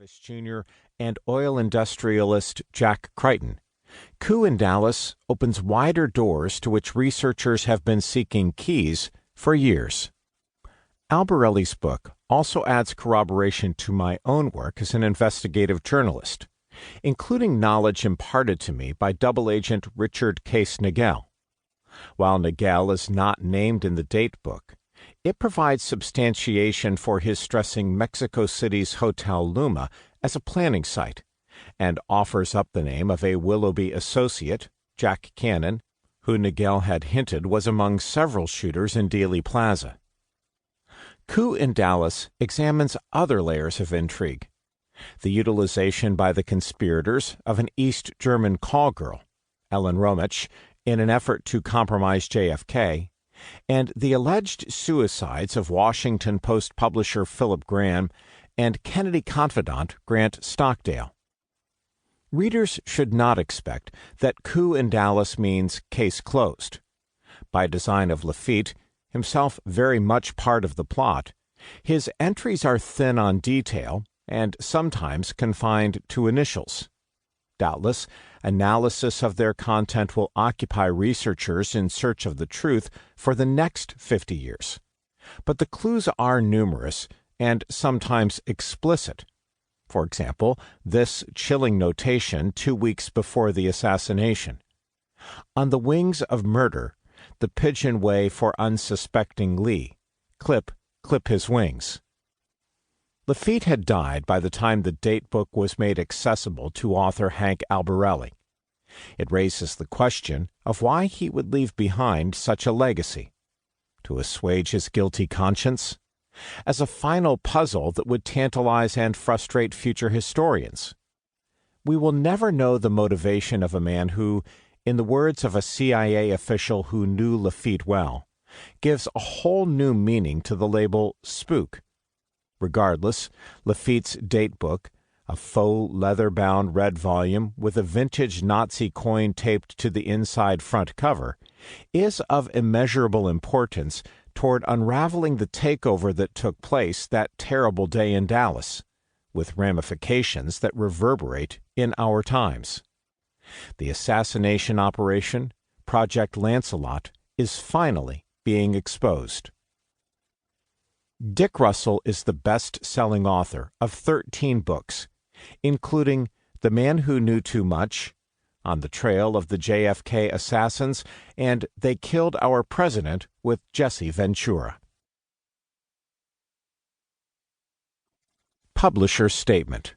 Jarvis Jr., and oil industrialist Jack Crichton, Coup in Dallas opens wider doors to which researchers have been seeking keys for years. Albarelli's book also adds corroboration to my own work as an investigative journalist, including knowledge imparted to me by double agent Richard Case Nagel. While Nagel is not named in the date book, it provides substantiation for his stressing Mexico City's Hotel Luma as a planning site, and offers up the name of a Willoughby associate, Jack Cannon, who Nagel had hinted was among several shooters in Dealey Plaza. Coup in Dallas examines other layers of intrigue: the utilization by the conspirators of an East German call girl, Ellen Romich, in an effort to compromise JFK, and the alleged suicides of Washington Post publisher Philip Graham and Kennedy confidant Grant Stockdale. Readers should not expect that Coup in Dallas means case closed. By design of Lafitte, himself very much part of the plot, his entries are thin on detail and sometimes confined to initials. Doubtless, analysis of their content will occupy researchers in search of the truth for the next 50 years. But the clues are numerous and sometimes explicit. For example, this chilling notation 2 weeks before the assassination: "On the wings of murder, the pigeon way for unsuspecting Lee. Clip his wings." Lafitte had died by the time the date book was made accessible to author Hank Albarelli. It raises the question of why he would leave behind such a legacy. To assuage his guilty conscience? As a final puzzle that would tantalize and frustrate future historians? We will never know the motivation of a man who, in the words of a CIA official who knew Lafitte well, gives a whole new meaning to the label spook. Regardless, Lafitte's date book, a faux leather-bound red volume with a vintage Nazi coin taped to the inside front cover, is of immeasurable importance toward unraveling the takeover that took place that terrible day in Dallas, with ramifications that reverberate in our times. The assassination operation, Project Lancelot, is finally being exposed. Dick Russell is the best-selling author of 13 books, including The Man Who Knew Too Much, On the Trail of the JFK Assassins, and They Killed Our President with Jesse Ventura. Publisher Statement.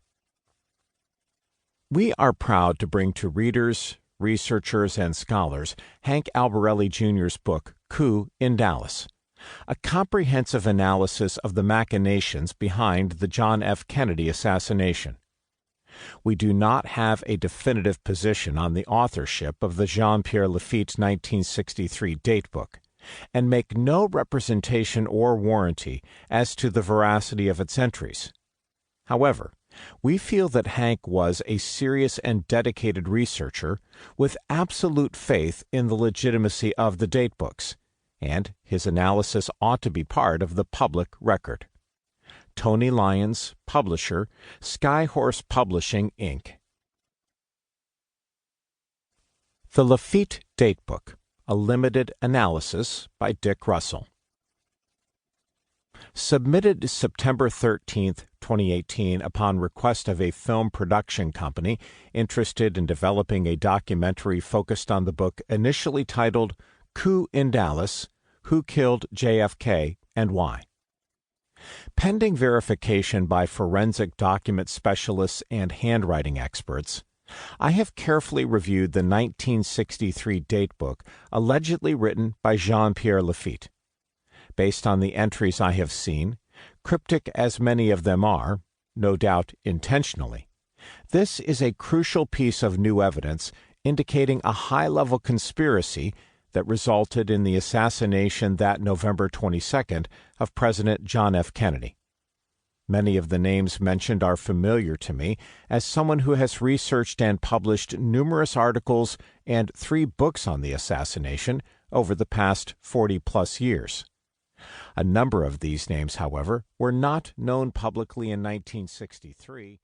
We are proud to bring to readers, researchers, and scholars Hank Albarelli Jr.'s book, Coup in Dallas, a comprehensive analysis of the machinations behind the John F. Kennedy assassination. We do not have a definitive position on the authorship of the Jean-Pierre Lafitte 1963 datebook, and make no representation or warranty as to the veracity of its entries. However, we feel that Hank was a serious and dedicated researcher with absolute faith in the legitimacy of the datebooks, and his analysis ought to be part of the public record. Tony Lyons, publisher, Skyhorse Publishing, Inc. The Lafitte Datebook, a limited analysis by Dick Russell. Submitted September 13, 2018, upon request of a film production company interested in developing a documentary focused on the book initially titled Coup in Dallas: Who Killed JFK and Why? Pending verification by forensic document specialists and handwriting experts, I have carefully reviewed the 1963 datebook allegedly written by Jean-Pierre Lafitte. Based on the entries I have seen, cryptic as many of them are, no doubt intentionally, this is a crucial piece of new evidence indicating a high-level conspiracy that resulted in the assassination that November 22nd of President John F. Kennedy. Many of the names mentioned are familiar to me as someone who has researched and published numerous articles and 3 books on the assassination over the past 40-plus years. A number of these names, however, were not known publicly in 1963